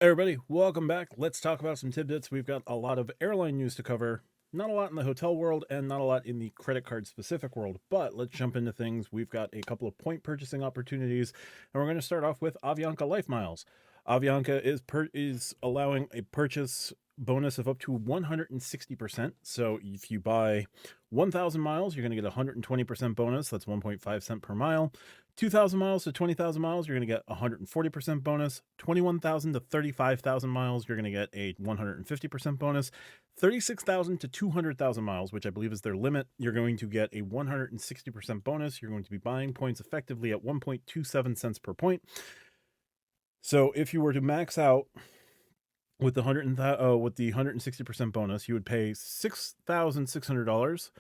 Everybody, welcome back. Let's talk about some tidbits. We've got a lot of airline news to cover. Not a lot in the hotel world and not a lot in the credit card specific world, but let's jump into things. We've got a couple of point purchasing opportunities, and we're going to start off with Avianca Life Miles. Avianca is allowing a purchase bonus of up to 160%. So if you buy 1,000 miles, you're going to get a 120% bonus. That's 1.5 cent per mile. 2,000 miles to 20,000 miles, you're going to get a 140% bonus. 21,000 to 35,000 miles, you're going to get a 150% bonus. 36,000 to 200,000 miles, which I believe is their limit, you're going to get a 160% bonus. You're going to be buying points effectively at 1.27 cents per point. So if you were to max out with the 160% bonus, you would pay $6,600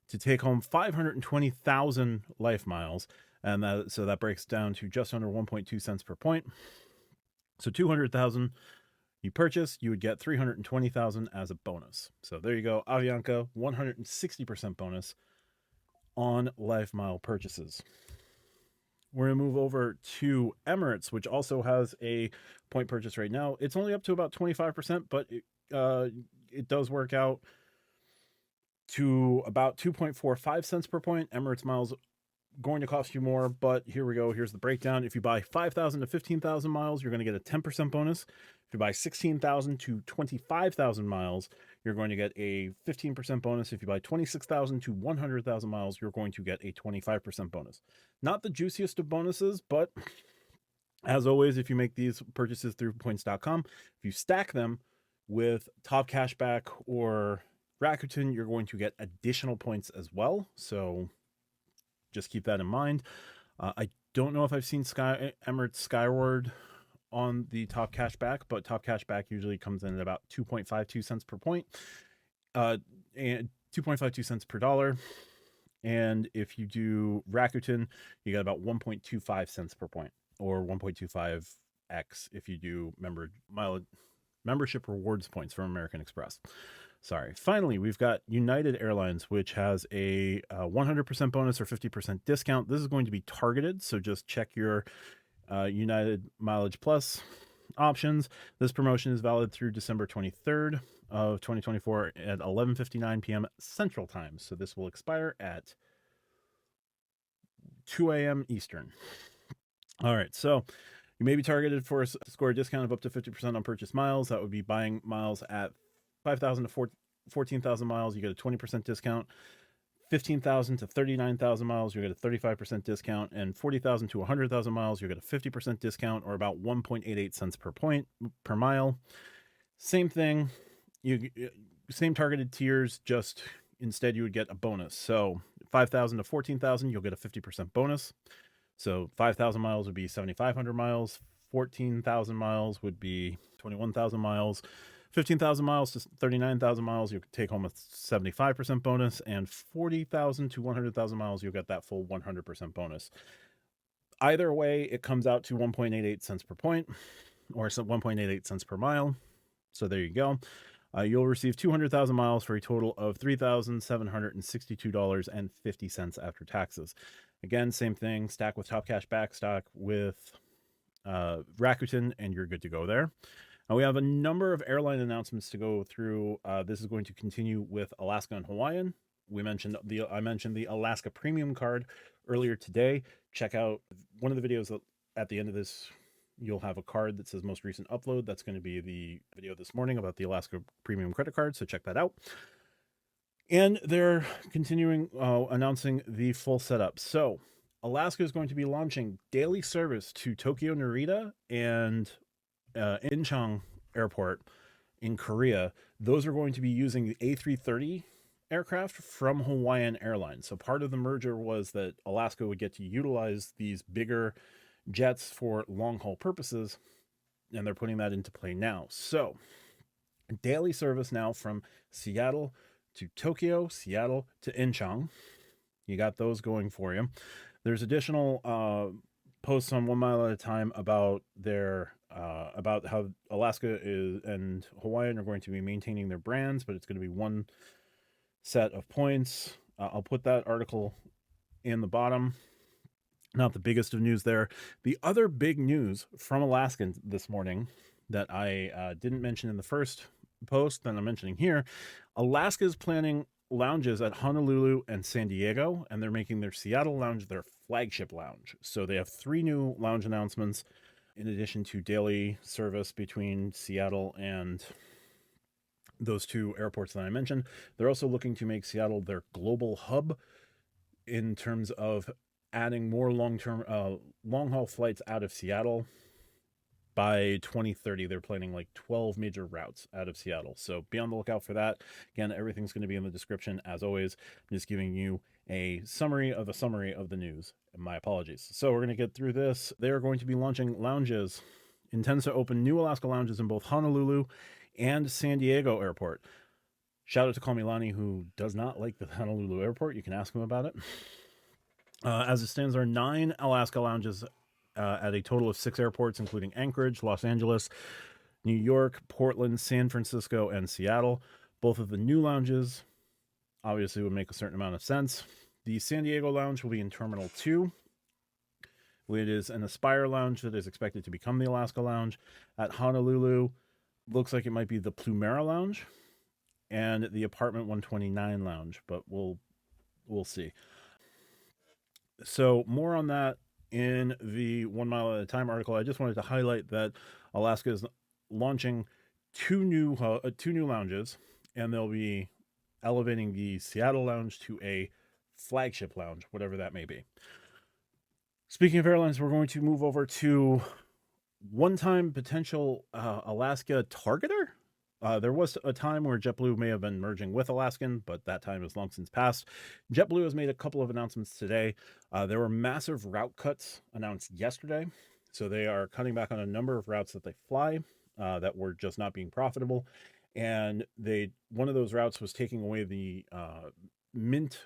to take home 520,000 life miles, and that breaks down to just under 1.2 cents per point. So 200,000 you purchase, you would get 320,000 as a bonus. So there you go, Avianca 160% bonus on life mile purchases. We're going to move over to Emirates, which also has a point purchase right now. It's only up to about 25%, but it does work out to about 2.45 cents per point. Emirates miles going to cost you more, but here we go. Here's the breakdown. If you buy 5,000 to 15,000 miles, you're going to get a 10% bonus. If you buy 16,000 to 25,000 miles, you're going to get a 15% bonus. If you buy 26,000 to 100,000 miles, you're going to get a 25% bonus. Not the juiciest of bonuses, but as always, if you make these purchases through points.com, if you stack them with Top Cashback or Rakuten, you're going to get additional points as well. So just keep that in mind. I don't know if I've seen Emirates Skyward on the Top Cashback, but Top Cashback usually comes in at about 2.52 cents per point, and 2.52 cents per dollar. And if you do Rakuten, you get about 1.25 cents per point, or 1.25x if you do membership rewards points from American Express. Sorry. Finally, we've got United Airlines, which has a 100% bonus or 50% discount. This is going to be targeted, so just check your United Mileage Plus options. This promotion is valid through December 23rd of 2024 at 11:59 p.m. Central Time. So this will expire at 2 a.m. Eastern. All right, so you may be targeted for a score discount of up to 50% on purchase miles. That would be buying miles at 5,000 to 14,000 miles, you get a 20% discount. 15,000 to 39,000 miles, you get a 35% discount. And 40,000 to 100,000 miles, you get a 50% discount, or about 1.88 cents per mile. Same thing, same targeted tiers, just instead you would get a bonus. So 5,000 to 14,000, you'll get a 50% bonus. So 5,000 miles would be 7,500 miles. 14,000 miles would be 21,000 miles. 15,000 miles to 39,000 miles, you'll take home a 75% bonus, and 40,000 to 100,000 miles, you'll get that full 100% bonus. Either way, it comes out to 1.88 cents per point, or 1.88 cents per mile. So there you go. You'll receive 200,000 miles for a total of $3,762.50 after taxes. Again, same thing, stack with Top Cashback, stack with Rakuten, and you're good to go there. Now we have a number of airline announcements to go through. This is going to continue with Alaska and Hawaiian. I mentioned the Alaska Premium Card earlier today. Check out one of the videos at the end of this. You'll have a card that says most recent upload. That's going to be the video this morning about the Alaska Premium Credit Card, so check that out. And they're continuing announcing the full setup. So Alaska is going to be launching daily service to Tokyo Narita and Incheon Airport in Korea. Those are going to be using the A330 aircraft from Hawaiian Airline. So part of the merger was that Alaska would get to utilize these bigger jets for long-haul purposes, and they're putting that into play now. So daily service now from Seattle to Tokyo, Seattle to Incheon. You got those going for you. There's additional posts on 1 Mile at a Time about about how Alaska and Hawaiian are going to be maintaining their brands, but it's going to be one set of points. I'll put that article in the bottom. Not the biggest of news there. The other big news from Alaska this morning that I didn't mention in the first post that I'm mentioning here. Alaska is planning lounges at Honolulu and San Diego, and they're making their Seattle lounge their flagship lounge. So they have 3 new lounge announcements in addition to daily service between Seattle and those 2 airports that I mentioned. They're also looking to make Seattle their global hub in terms of adding more long-haul flights out of Seattle. By 2030, they're planning like 12 major routes out of Seattle. So be on the lookout for that. Again, everything's going to be in the description as always. I'm just giving you a summary of the news. And my apologies. So we're going to get through this. They are going to be launching lounges. Intends to open new Alaska lounges in both Honolulu and San Diego Airport. Shout out to Kamilani, who does not like the Honolulu Airport. You can ask him about it. As it stands, there are 9 Alaska lounges at a total of 6 airports, including Anchorage, Los Angeles, New York, Portland, San Francisco, and Seattle. Both of the new lounges obviously would make a certain amount of sense. The San Diego lounge will be in Terminal 2. It is an Aspire lounge that is expected to become the Alaska lounge. At Honolulu, looks like it might be the Plumera lounge and the Apartment 129 lounge, but we'll see. So more on that in the 1 Mile at a Time article. I just wanted to highlight that Alaska is launching 2 new lounges, and they'll be elevating the Seattle lounge to a flagship lounge, whatever that may be. Speaking of airlines, we're going to move over to one-time potential Alaska targeter. There was a time where JetBlue may have been merging with Alaskan, but that time has long since passed. JetBlue has made a couple of announcements today. There were massive route cuts announced yesterday. So they are cutting back on a number of routes that they fly that were just not being profitable. And one of those routes was taking away the Mint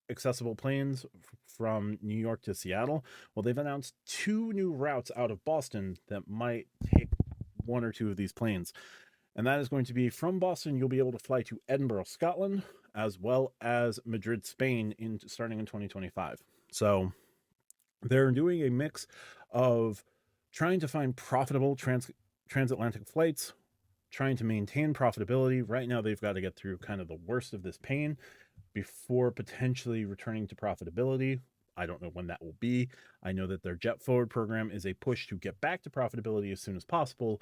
accessible planes from New York to Seattle. Well, they've announced 2 new routes out of Boston that might take 1 or 2 of these planes. And that is going to be from Boston, you'll be able to fly to Edinburgh, Scotland, as well as Madrid, Spain, starting in 2025. So they're doing a mix of trying to find profitable transatlantic flights, trying to maintain profitability. Right now, they've got to get through kind of the worst of this pain before potentially returning to profitability. I don't know when that will be. I know that their Jet Forward program is a push to get back to profitability as soon as possible.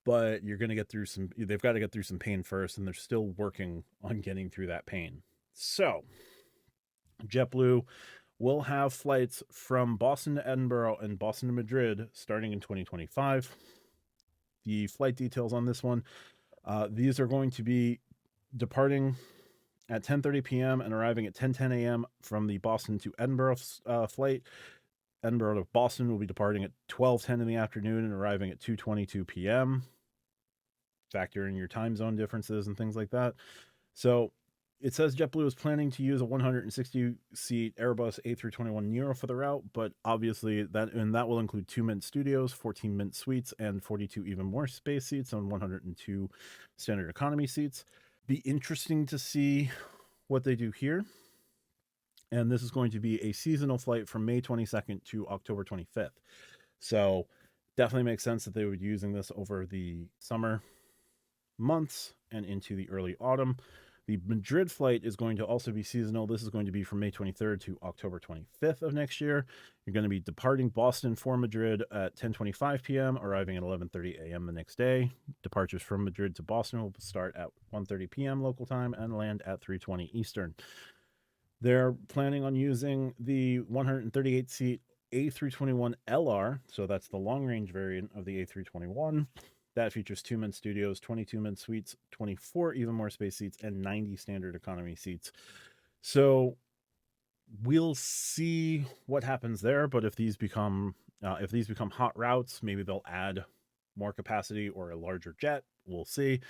But they've got to get through some pain first, and they're still working on getting through that pain. So JetBlue will have flights from Boston to Edinburgh and Boston to Madrid starting in 2025. The flight details on this one, these are going to be departing at 10:30 p.m. and arriving at 10:10 a.m. from the Boston to Edinburgh flight. Edinburgh to Boston will be departing at 12:10 in the afternoon and arriving at 2:22 p.m. Factor in your time zone differences and things like that. So it says JetBlue is planning to use a 160-seat Airbus A321neo for the route, but obviously that will include 2 Mint Studios, 14 Mint Suites, and 42 even more space seats on 102 standard economy seats. Be interesting to see what they do here. And this is going to be a seasonal flight from May 22nd to October 25th. So definitely makes sense that they would be using this over the summer months and into the early autumn. The Madrid flight is going to also be seasonal. This is going to be from May 23rd to October 25th of next year. You're going to be departing Boston for Madrid at 10:25 p.m., arriving at 11:30 a.m. the next day. Departures from Madrid to Boston will start at 1:30 p.m. local time and land at 3:20 Eastern. They're planning on using the 138-seat A321LR, so that's the long-range variant of the A321. That features 2 Mint Studios, 22 Mint Suites, 24 even more space seats, and 90 standard economy seats. So we'll see what happens there. But if these become hot routes, maybe they'll add more capacity or a larger jet. We'll see.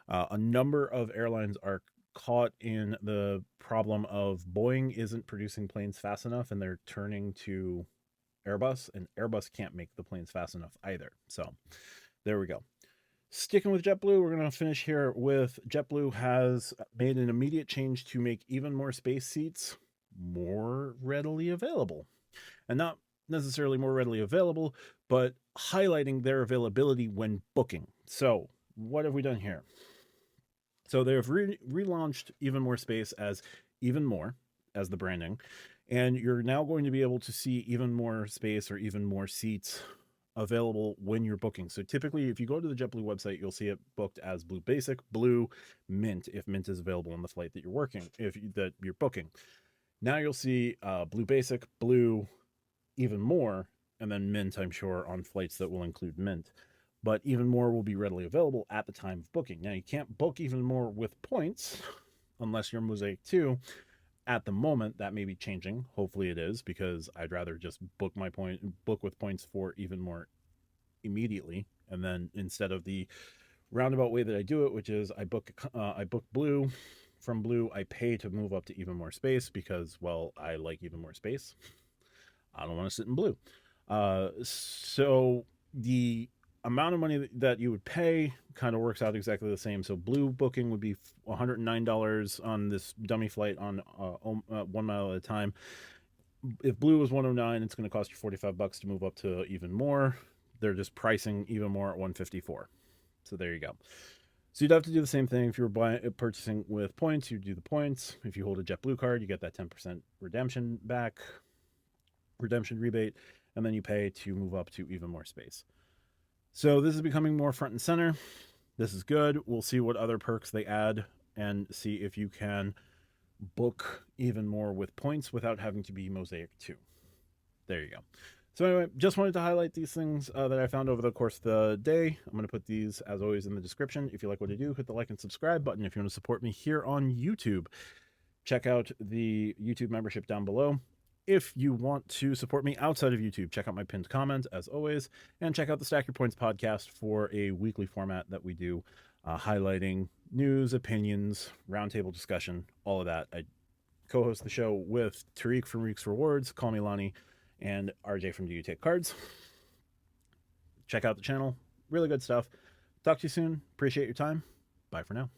A number of airlines are caught in the problem of Boeing isn't producing planes fast enough, and they're turning to Airbus, and Airbus can't make the planes fast enough either. So there we go. Sticking with JetBlue, we're going to finish here with JetBlue has made an immediate change to make even more space seats more readily available. And not necessarily more readily available, but highlighting their availability when booking. So what have we done here? So they've relaunched Even More Space as Even More as the branding, and you're now going to be able to see even more space or even more seats available when you're booking. So typically, if you go to the JetBlue website, you'll see it booked as Blue Basic, Blue, Mint, if Mint is available on the flight that you're booking. Now you'll see Blue Basic, Blue, Even More, and then Mint, I'm sure, on flights that will include Mint. But Even More will be readily available at the time of booking. Now, you can't book Even More with points unless you're Mosaic 2. At the moment, that may be changing. Hopefully it is, because I'd rather just book with points for Even More immediately. And then instead of the roundabout way that I do it, which is I book Blue. From Blue, I pay to move up to Even More Space because, well, I like Even More Space. I don't want to sit in Blue. So the amount of money that you would pay kind of works out exactly the same. So Blue booking would be $109 on this dummy flight on 1 mile at a time. If Blue was $109, it's going to cost you $45 to move up to Even More. They're just pricing Even More at $154. So there you go. So you'd have to do the same thing if you were purchasing with points. You'd do the points. If you hold a JetBlue card, you get that 10% redemption rebate, and then you pay to move up to Even More Space. So this is becoming more front and center. This is good. We'll see what other perks they add and see if you can book Even More with points without having to be Mosaic 2. There you go. So anyway, just wanted to highlight these things that I found over the course of the day. I'm going to put these, as always, in the description. If you like what I do, hit the like and subscribe button. If you want to support me here on YouTube, check out the YouTube membership down below. If you want to support me outside of YouTube, check out my pinned comment, as always, and check out the Stack Your Points podcast for a weekly format that we do, highlighting news, opinions, roundtable discussion, all of that. I co-host the show with Tariq from Reeks Rewards, Call Me Lonnie, and RJ from Do You Take Cards. Check out the channel. Really good stuff. Talk to you soon. Appreciate your time. Bye for now.